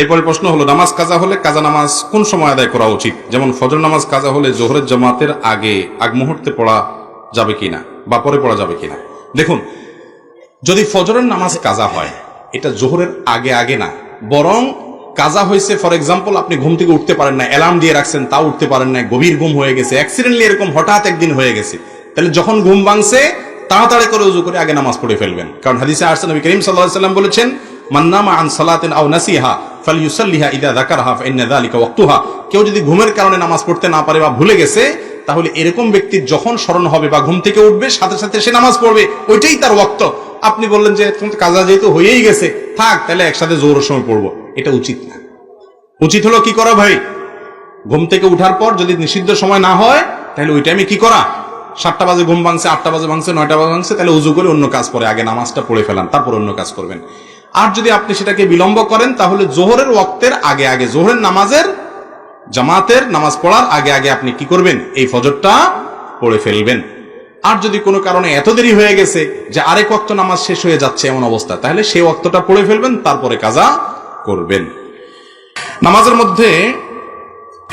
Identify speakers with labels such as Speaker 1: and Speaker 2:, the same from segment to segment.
Speaker 1: এরপরে প্রশ্ন হলো, নামাজ কাজা হলে কাজা নামাজ কোন সময় আদায় করা উচিত? যেমন ফজর নামাজ কাজা হলে জোহরের জামাতের আগ মুহূর্তে পড়া যাবে কিনা বা পরে পড়া যাবে কিনা। দেখুন, যদি ফজরের নামাজ কাজা হয়, এটা জোহরের আগে না, বরং কাজা হয়েছে ফর এক্সাম্পল আপনি ঘুম থেকে উঠতে পারেন না, অ্যালার্ম দিয়ে রাখছেন তাও উঠতে পারেন না, গভীর ঘুম হয়ে গেছে, অ্যাক্সিডেন্টলি এরকম হঠাৎ একদিন হয়ে গেছে, তাহলে যখন ঘুম ভাঙছে তাড়াতাড়ি করে উযু করে আগে নামাজ পড়ে ফেলবেন। কারণ হাদিসে আসছে, নবী করিম সাল্লাল্লাহু আলাইহি ওয়াসাল্লাম বলেছেন, মান নামা আন সালাতিন আও নাসিহা ফালইউসাল্লিহা ইযা যাকারহা ফাইন্না যালিকা ওয়াক্তুহা। কেউ যদি ঘুমের কারণে নামাজ পড়তে না পারে বা ভুলে গেছে, তাহলে এরকম ব্যক্তির যখন স্মরণ হবে বা ঘুম থেকে উঠবে সাথে সাথে সে নামাজ পড়বে, ওইটাই তার ওয়াক্ত। আপনি বললেন যে কাজা যেহেতু হয়েই গেছে, থাক তাহলে একসাথে জোহরের সময় পড়বো, এটা উচিত না। উচিত হলো কি করা ভাই, ঘুম থেকে উঠার পর যদি নিষিদ্ধ সময় না হয়, তাহলে ওই টাইমে কি করা, 7টা বাজে ঘুম ভাঙছে, 8টা বাজে ভাঙছে, 9টা বাজে ভাঙছে, তাহলে উযু করে অন্য কাজ করে আগে নামাজটা পড়ে ফেলান, তারপর অন্য কাজ করবেন। আর যদি আপনি সেটাকে বিলম্ব করেন, তাহলে জোহরের ওয়াক্তের আগে জোহরের নামাজের জামাতের নামাজ পড়ার আগে আপনি কি করবেন, এই ফজরটা পড়ে ফেলবেন। আর যদি কোনো কারণে এত দেরি হয়ে গেছে যে আরেক ওয়াক্ত নামাজ শেষ হয়ে যাচ্ছে এমন অবস্থা, তাহলে সেই ওয়াক্তটা পড়ে ফেলবেন, তারপরে কাজা করবেন। নামাজের মধ্যে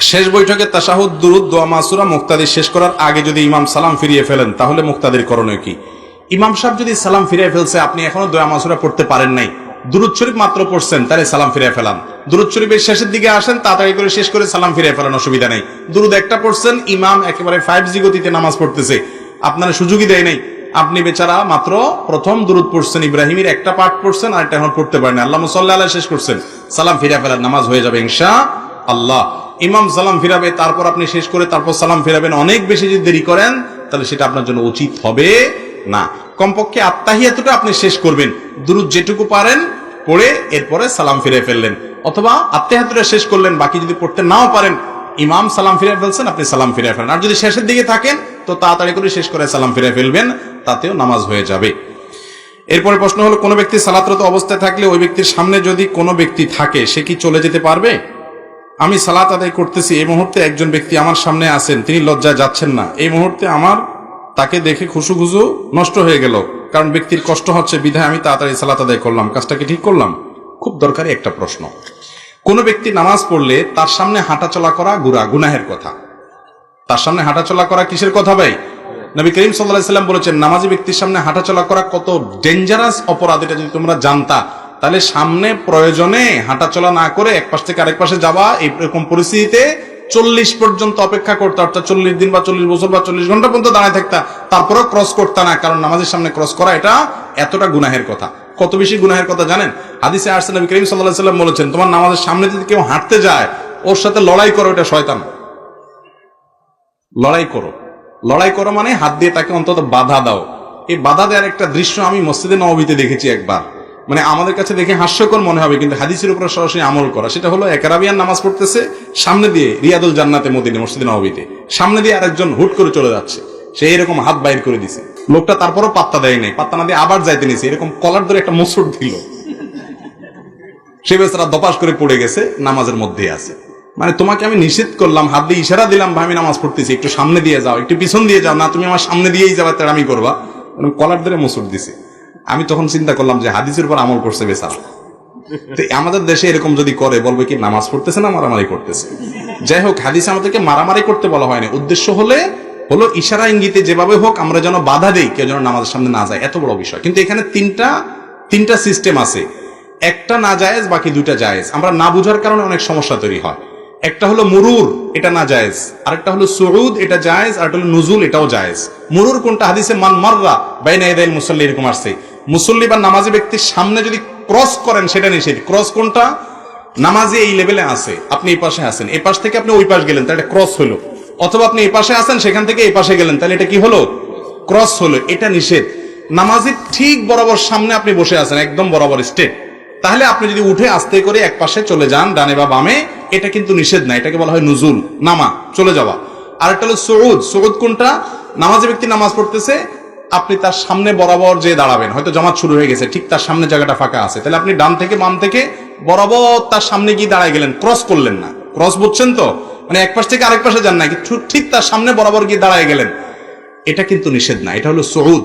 Speaker 1: শেষ বৈঠকে তাশাহুদ, দুরুদ, দোয়া, মাসুরা মুক্তাদি শেষ করার আগে যদি ইমাম সালাম ফিরিয়ে ফেলেন, তাহলে মুক্তাদির করণীয় কি? ইমাম সাহেব যদি সালাম ফিরিয়ে ফেলছে, আপনি এখনো দোয়া মাসুরা পড়তে পারেন নাই, দুরুদ শরীফ মাত্র পড়ছেন, তাহলে সালাম ফিরিয়ে ফেলান। দুরুদ শরীফের শেষের দিকে আসেন, তাড়াতাড়ি করে শেষ করে সালাম ফিরিয়ে ফেলান, অসুবিধা নেই। দুরুদ একটা পড়ছেন, ইমাম একেবারে 5G গতিতে নামাজ পড়তেছে, আপনারা সুযোগই দেয় নাই, আপনি বেচারা মাত্র প্রথম দুরুদ পড়ছেন, ইব্রাহিমের একটা পাঠ পড়ছেন, আর একটা এখন পড়তে পারেন, আল্লাহুম্মা সাল্লি আলাইহি শেষ করছেন, সালাম ফিরিয়ে ফেলান, নামাজ হয়ে যাবে ইনশাআল্লাহ। ইমাম সালাম ফিরাবে, তারপর আপনি শেষ করে তারপর সালাম ফিরাবেন, অনেক বেশি যদি দেরি করেন তাহলে সেটা আপনার জন্য উচিত হবে না। কমপক্ষে আত্তাহিয়াতুটা আপনি শেষ করবেন, দুরুদ যেটুকু পারেন পড়ে এরপরে সালাম ফিরে ফেললেন, অথবা আত্তাহিয়াতুটা শেষ করলেন, বাকি যদি পড়তে নাও পারেন, ইমাম সালাম ফিরে ফেলছেন, আপনি সালাম ফিরে ফেলেন। আর যদি শেষের দিকে থাকেন তো তাড়াতাড়ি করে শেষ করে সালাম ফিরে ফেলবেন, তাতেও নামাজ হয়ে যাবে। এরপরে প্রশ্ন হলো, কোনো ব্যক্তি সালাতরত অবস্থায় থাকলে ওই ব্যক্তির সামনে যদি কোনো ব্যক্তি থাকে, সে কি চলে যেতে পারবে? আমি সালাত আদায় করতেছি, এই মুহূর্তে একজন ব্যক্তি আমার সামনে আছেন, তিনি লজ্জায় যাচ্ছেন না, এই মুহূর্তে আমার তাকে দেখে খুশুখুজু নষ্ট হয়ে গেল, কারণ ব্যক্তির কষ্ট হচ্ছে, বিধায় আমি তাড়াতাড়ি সালাত আদায় করলাম, কাজটা কি ঠিক করলাম? খুব দরকারি একটা প্রশ্ন। কোন ব্যক্তি নামাজ পড়লে তার সামনে হাঁটাচলা করা গুনাহের কথা। তার সামনে হাঁটাচলা করা কিসের কথা ভাই? নবী করিম সাল্লাল্লাহু আলাইহি সাল্লাম বলেছেন, নামাজি ব্যক্তির সামনে হাঁটাচলা করা কত ডেঞ্জারাস অপরাধ, এটা যদি তোমরা জানতা তাহলে সামনে প্রয়োজনে হাঁটাচলা না করে এক পাশ থেকে আরেক পাশে যাওয়া, এইরকম পরিস্থিতিতে 40 পর্যন্ত অপেক্ষা করতে, অর্থাৎ 40 দিন বা 40 বছর বা 40 ঘন্টা পর্যন্ত দাঁড়ায় থাকতা, তারপরেও ক্রস করতা না, কারণ নামাজের সামনে ক্রস করা এটা এতটা গুনাহের কথা। কত বেশি গুনাহের কথা জানেন? হাদিসে আসছে, নবী করিম সাল্লাল্লাহু আলাইহি সাল্লাম বলেছেন, তোমার নামাজের সামনে যদি কেউ হাঁটতে যায়, ওর সাথে লড়াই করো, এটা শয়তান। লড়াই করো মানে হাত দিয়ে তাকে অন্তত বাধা দাও। এই বাধা দেওয়ার একটা দৃশ্য আমি মসজিদে নববীতে দেখেছি একবার, মানে আমাদের কাছে দেখে হাস্যকর মনে হবে, কিন্তু হাদিসের উপর সরাসরি আমল করা। সেটা হলো, এক আরাবিয়ান নামাজ পড়তেছে, সামনে দিয়ে রিয়াদুল জান্নাতে মদিনা মসজিদে নববীতে সামনে দিয়ে আরেকজন হুট করে চলে যাচ্ছে, সে এরকম হাত বাইর করে দিছে, লোকটা তারপরও পাত্তা দেয় নাই, পাত্তা না দিয়ে আবার যাইতে নিছে, এরকম কলার ধরে একটা মোচড় দিল, সে বেচারা দপাস করে পড়ে গেছে, নামাজের মধ্যে আছে। মানে তোমাকে আমি নিষেধ করলাম, হাত দিয়ে ইশারা দিলাম, ভাই আমি নামাজ পড়তেছি, একটু সামনে দিয়ে যাও, একটু পিছন দিয়ে যাও, না তুমি আমার সামনে দিয়েই যাবে, তার আমি করবা, কলার ধরে মোচড় দিছে। আমি তখন চিন্তা করলাম যে হাদিসের উপর আমল করছে বেচারা। তো আমাদের দেশে এরকম যদি করে, বলবে কি নামাজ পড়তেছে না মারামারি করতেছে? যাই হোক, হাদিসে আমাদেরকে মারামারি করতে বলা হয়নি, উদ্দেশ্য হলো ইশারা ইঙ্গিতে যেভাবে হোক আমরা যেন বাধা দেই, কেউ যেন নামাজের সামনে না যায়, এত বড় বিষয়। কিন্তু এখানে তিনটা সিস্টেম আছে, একটা না জায়েজ, বাকি দুইটা জায়েজ। আমরা না বুঝার কারণে অনেক সমস্যা তৈরি হয়। একটা হলো মুরুর, এটা না জায়েজ, আরেকটা হলো সুউদ, এটা জায়েজ, আর একটা হলো নুজুল, এটাও জায়েজ। মুরুর কোনটা? হাদিসে মান মাররা বাইনা ইয়াদাইল মুসাল্লি এরকম আসছে, মুসল্লি বা নামাজি ব্যক্তির সামনে যদি ক্রস করেন সেটা নিষেধ। ক্রস কোনটা? নামাজি এই লেভেলে আছে, আপনি এই পাশে আছেন, এই পাশ থেকে আপনি ওই পাশ গেলেন, তাহলে এটা ক্রস হলো, অথবা আপনি এই পাশে আছেন, সেখান থেকে এই পাশে গেলেন, তাহলে এটা কি হলো? ক্রস হলো, এটা নিষেধ। নামাজি ঠিক বরাবর সামনে আপনি বসে আছেন, একদম বরাবর স্ট্রেট, তাহলে আপনি যদি উঠে আস্তে করে এক পাশে চলে যান, ডানে বা বামে, এটা কিন্তু নিষেধ না, এটাকে বলা হয় নুজুল, নামা, চলে যাওয়া। আর একটা হলো সুউদ। সুউদ কোনটা? নামাজি ব্যক্তি নামাজ পড়তেছে, আপনি তার সামনে বরাবর যে দাঁড়াবেন, হয়তো জামাত শুরু হয়ে গেছে, ঠিক তার সামনে জায়গাটা ফাঁকা আছে, তাহলে আপনি ডান থেকে বাম থেকে বরাবর তার সামনে গিয়ে দাঁড়ায় গেলেন, ক্রস করলেন না। ক্রস বুঝছেন তো? মানে এক পাশ থেকে আরেক পাশে যান না, ঠিক তার সামনে বরাবর গিয়ে দাঁড়ায় গেলেন, এটা কিন্তু নিষেধ না, এটা হলো সুউদ।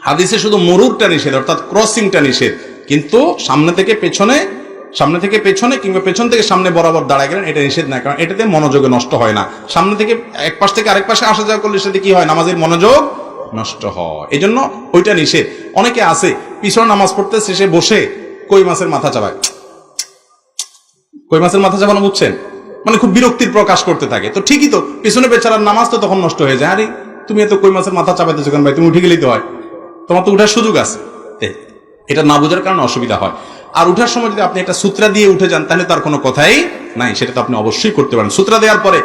Speaker 1: হাদিসে শুধু মুরুরটা নিষেধ, অর্থাৎ ক্রসিংটা নিষেধ, কিন্তু সামনে থেকে পেছনে সামনে থেকে পেছনে কিংবা পেছন থেকে সামনে বরাবর দাঁড়ায় গেলেন, এটা নিষেধ না, কারণ এটাতে মনোযোগে নষ্ট হয় না। সামনে থেকে এক পাশ থেকে আরেক পাশে আসা যাওয়া করলে সেটা কি হয়, নামাজের মনোযোগ নষ্ট হয়, এই জন্য ওইটা নিষেধ। অনেকে আছে পিছনে নামাজ পড়তে শেষে বসে কই মাছের মাথা চাবায়, কই মাছের মাথা চাবানো বুঝছেন, মানে খুব বিরক্তির প্রকাশ করতে থাকে। তো ঠিকই তো, পিছনে বেচারার নামাজ তো তখন নষ্ট হয়ে যায়। আরে তুমি এত কই মাছের মাথা চাপাইতেছো কেন ভাই, তুমি উঠে গেলেই তো হয়, তোমার তো উঠার সুযোগ আছে। এটা না বোঝার কারণে অসুবিধা হয়। আর উঠার সময় যদি আপনি একটা সূত্রা দিয়ে উঠে যান তাহলে তার কোনো কথাই নাই, সেটা তো আপনি অবশ্যই করতে পারেন। সূত্রা দেওয়ার পরে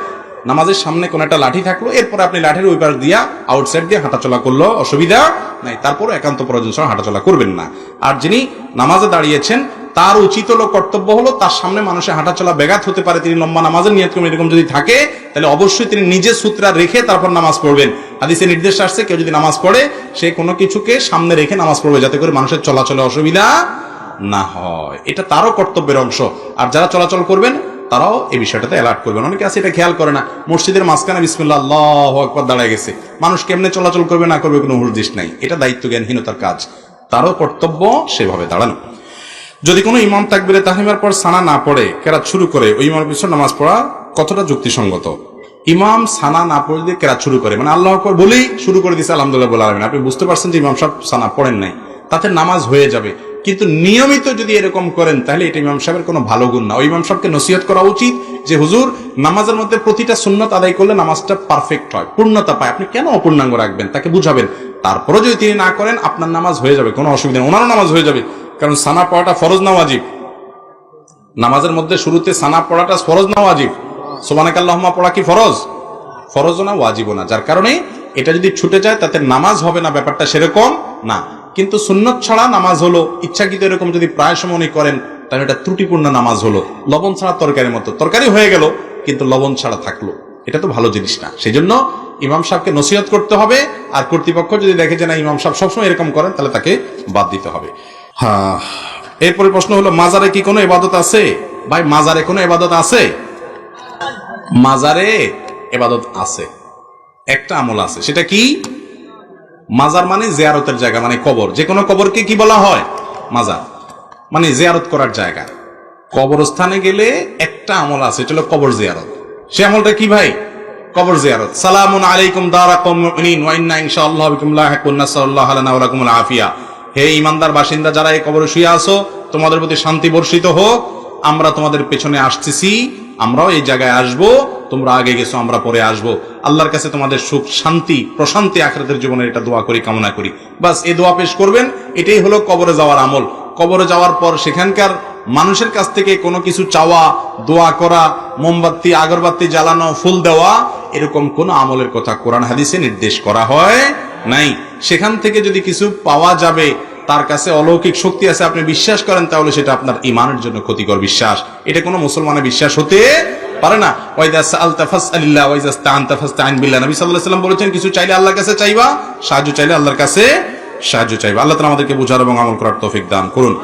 Speaker 1: নামাজের সামনে কোন একটা লাঠি থাকলো, এরপরে আপনি লাঠির ওই পাশ দিয়া আউটসাইড দিয়ে হাঁটাচলা করলো, অসুবিধা নাই। তারপরে একান্ত প্রয়োজন ছাড়া হাঁটাচলা করবেন না। আর যিনি নামাজে দাঁড়িয়েছেন তার উচিত হলো, কর্তব্য হলো, তার সামনে মানুষের হাঁটাচলা ব্যাঘাত হতে পারে, তিনি লম্বা নামাজের নিয়ত করবেন, এরকম যদি থাকে তাহলে অবশ্যই তিনি নিজে সূত্রা রেখে তারপর নামাজ পড়বেন। হাদিসে নির্দেশ আসছে কেউ যদি নামাজ পড়ে সে কোনো কিছুকে সামনে রেখে নামাজ পড়বে, যাতে করে মানুষের চলাচলে অসুবিধা না হয়। এটা তারও কর্তব্যের অংশ। আর যারা চলাচল করবেন তারাও এই বিষয়টাতে অ্যালার্ট করবেন। অনেকে আছে এটা খেয়াল করে না, মসজিদের মাঝখানে বিসমিল্লাহ আল্লাহু আকবার দাঁড়ায় গেছে, মানুষ কেমনে চলাচল করবে না করবে কোনো হুরদিশ নাই, এটা দায়িত্ব জ্ঞানহীনতার কাজ। তারও কর্তব্য সেভাবে দাঁড়ানো। যদি কোনো ইমাম তাকবীরে তাহরিমার পর সানা না পড়ে কেরাত শুরু করে, ওই ইমামের পিছনে নামাজ পড়া কতটা যুক্তিসঙ্গত? ইমাম সানা না পড়ে দিয়ে কেরাত শুরু করে, মানে আল্লাহু আকবার বলেই শুরু করে দিয়েছে আলহামদুলিল্লাহ বলে আলামিন, আপনি বুঝতে পারছেন যে ইমাম সাহেব সানা পড়েন নাই, তাতে নামাজ হয়ে যাবে। কিন্তু নিয়মিত যদি এরকম করেন তাহলে এটা ইমাম সাহেবের কোনো ভালো গুণ না। ওই ইমাম সাহেবকে নসিহত করা উচিত যে হুজুর, নামাজের মধ্যে প্রতিটা সুন্নত আদায় করলে নামাজটা পারফেক্ট হয়, পূর্ণতা পায়, আপনি কেন অপূর্ণাঙ্গ রাখবেন, তাকে বুঝাবেন। তারপরে যদি তিনি না করেন আপনার নামাজ হয়ে যাবে, কোনো অসুবিধা নেই, ওনারও নামাজ হয়ে যাবে। কারণ সানা পড়াটা ফরজ না ওয়াজিব? নামাজের মধ্যে শুরুতে সানা পড়াটা ফরজ না ওয়াজিব? সুবহানাকাল্লাহুম্মা পড়া কি ফরজ? ফরজও না ওয়াজিবও না। যার কারণে এটা যদি ছুটে যায় তাতে নামাজ হবে না, ব্যাপারটা সেরকম না। কিন্তু সুন্নত ছাড়া নামাজ হলো, ইচ্ছাকৃত এরকম যদি প্রায় সময় করেন তাহলে এটা ত্রুটিপূর্ণ নামাজ হলো, লবণ ছাড়া তরকারির মতো, তরকারি হয়ে গেল কিন্তু লবণ ছাড়া থাকলো, এটা তো ভালো জিনিস না। সেই জন্য ইমাম সাহেবকে নসিহত করতে হবে। আর কর্তৃপক্ষ যদি দেখে যে না ইমাম সাহেব সবসময় এরকম করেন তাহলে তাকে বাদ দিতে হবে। হ্যাঁ, এরপরে প্রশ্ন হলো মাজারে কি কোনো ইবাদত আছে? ভাই মাজারে কোনো ইবাদত আছে? মাজারে ইবাদত আছে, একটা আমল আছে, সেটা কি? মাজার মানে জিয়ারতের জায়গা, মানে কবর। যে কোনো কবরকে কি বলা হয়? মাজার, মানে জিয়ারত করার জায়গা। কবরস্থানে গেলে একটা আমল আছে, এটা হলো কবর জিয়ারত। সে আমলটা কি ভাই? কবর জিয়ারত। সালামুন আলাইকুম দারা কওমিন মুমিনিন ওয়া ইন্না ইনশাআল্লাহু বিকুম লাহিকুন, নাসাল্লাহু লানা ওয়া লাকুমুল আফিয়া। হে ঈমানদার বাসিন্দা যারা এই কবরে শুয়ে আছো, তোমাদের প্রতি শান্তি বর্ষিত হোক, আমরা তোমাদের পেছনে আসতেছি, আমরাও এই জায়গায় আসবো, তোমরা আগে গেছো আমরা পরে আসবো। আল্লাহর কাছে তোমাদের সুখ শান্তি প্রশান্তি আখিরাতের জীবনে এটা দোয়া করি, কামনা করি। বাস এই দোয়া পেশ করবেন, এটাই হলো কবরে যাওয়ার আমল। কবরে যাওয়ার পর সেখানকার মানুষের কাছ থেকে কোনো কিছু চাওয়া, দোয়া করা, মোমবাতি আগরবাতি জ্বালানো, ফুল দেওয়া, এরকম কোন আমলের কথা কোরআন হাদিসে নির্দেশ করা হয় নাই। সেখান থেকে যদি কিছু পাওয়া যাবে, তার কাছে অলৌকিক শক্তি আছে, আপনি বিশ্বাস করেন, তাহলে সেটা আপনার ঈমানের জন্য ক্ষতিকর বিশ্বাস। এটা কোনো মুসলমানের বিশ্বাস হতে পারে না। ওয়াইদা সাআলতা ফাসআলিল্লাহ ওয়াইদা ইসতাআনতা ফাসতাঈন বিল্লাহ। নবী সাল্লাল্লাহু আলাইহি ওয়াসাল্লাম বলেছেন, কিছু চাইলে আল্লাহর কাছে চাইবা, সাহায্য চাইলে আল্লাহর কাছে সাহায্য চাইবা। আল্লাহ তাআলা আমাদেরকে বুঝার এবং আমল করার তৌফিক দান করুন।